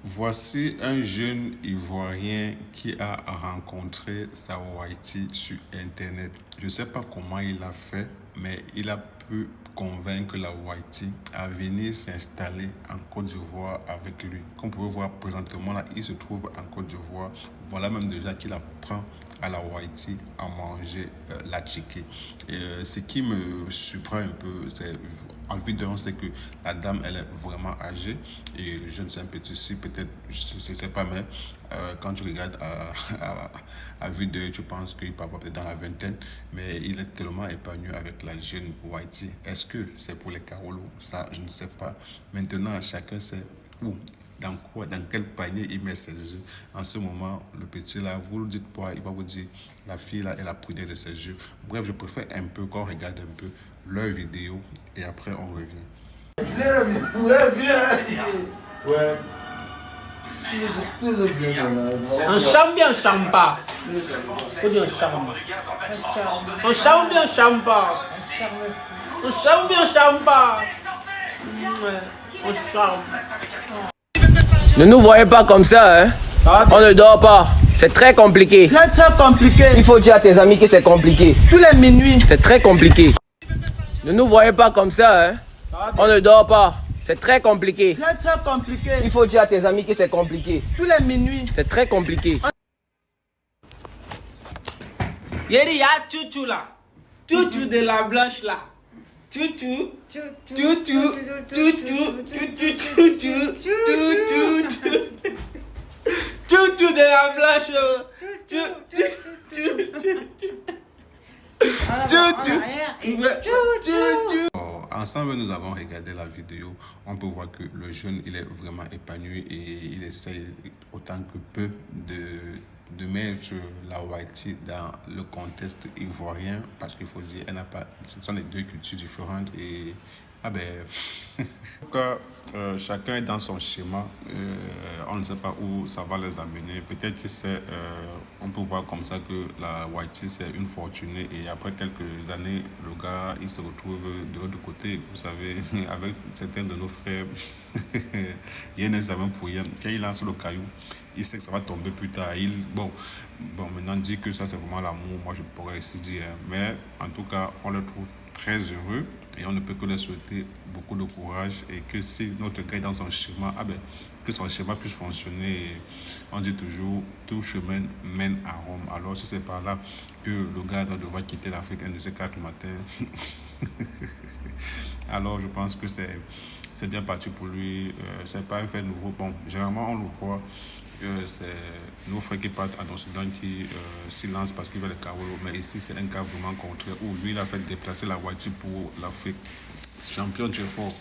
Voici un jeune Ivoirien qui a rencontré Sawaiti sur Internet. Je ne sais pas comment il a fait, mais il a pu convaincre la Waiti à venir s'installer en Côte d'Ivoire avec lui. Comme vous pouvez voir présentement, là, il se trouve en Côte d'Ivoire. Voilà même déjà qu'il apprend à la Waiti à manger la chiquée. Ce qui me surprend un peu, c'est en vue d'un, c'est que la dame, elle est vraiment âgée et le jeune, c'est un petit si, peut-être, je ne sais pas, mais quand tu regardes à vue d'œil, tu penses qu'il peut avoir peut-être dans la vingtaine, mais il est tellement épanoui avec la jeune Waiti. Est-ce que c'est pour les Karolos? Ça, je ne sais pas. Maintenant, chacun sait où, dans quel panier il met ses œufs. En ce moment, le petit là, vous le dites pas, il va vous dire, la fille là, elle a pris de ses œufs. Bref, je préfère un peu qu'on regarde un peu leur vidéo et après on revient. Ouais. Un charme bien champa. Faut dire un charme. Un charme bien champa. Un charme bien champa. Un charme. Ne nous voyez pas comme ça, hein. On ne dort pas. C'est très compliqué. Très compliqué. Il faut dire à tes amis que c'est compliqué. Tous les minuit. C'est très compliqué. Ne nous voyez pas comme ça, hein. On ne dort pas. C'est très compliqué. Très compliqué. Il faut dire à tes amis que c'est compliqué. Tous les minuit. C'est très compliqué. Yeri, y'a Tutu là. Tutu de la blanche là. Tutu. Tutu. Tutu de la blanche. Ensemble, nous avons regardé la vidéo. On peut voir que le jeune, il est vraiment épanoui et il essaye autant que peu de mettre la Waiti dans le contexte ivoirien parce qu'il faut dire, elle n'a pas, ce sont les deux cultures différentes et ah ben, en tout cas, chacun est dans son schéma. On ne sait pas où ça va les amener. Peut-être que c'est, on peut voir comme ça que la Waiti c'est une fortunée et après quelques années, le gars il se retrouve de l'autre côté. Vous savez, avec certains de nos frères, il y a un examen pour rien. Quand il lance le caillou, il sait que ça va tomber plus tard. Bon, maintenant dit que ça c'est vraiment l'amour. Moi je pourrais aussi dire, hein. Mais en tout cas, on le trouve très heureux. Et on ne peut que leur souhaiter beaucoup de courage et que si notre gars est dans son schéma, que son schéma puisse fonctionner. Et on dit toujours, tout chemin mène à Rome. Alors si c'est par là que le gars doit devoir quitter l'Afrique un de ces 4 matins, alors je pense que c'est bien parti pour lui. C'est pas un fait nouveau. Bon, généralement on le voit. C'est nos frères qui partent en Occident qui s'y lancent parce qu'ils veulent le Karolos. Mais ici, c'est un cas vraiment contraire où lui, il a fait déplacer la Waiti pour l'Afrique. Champion, tu es fort.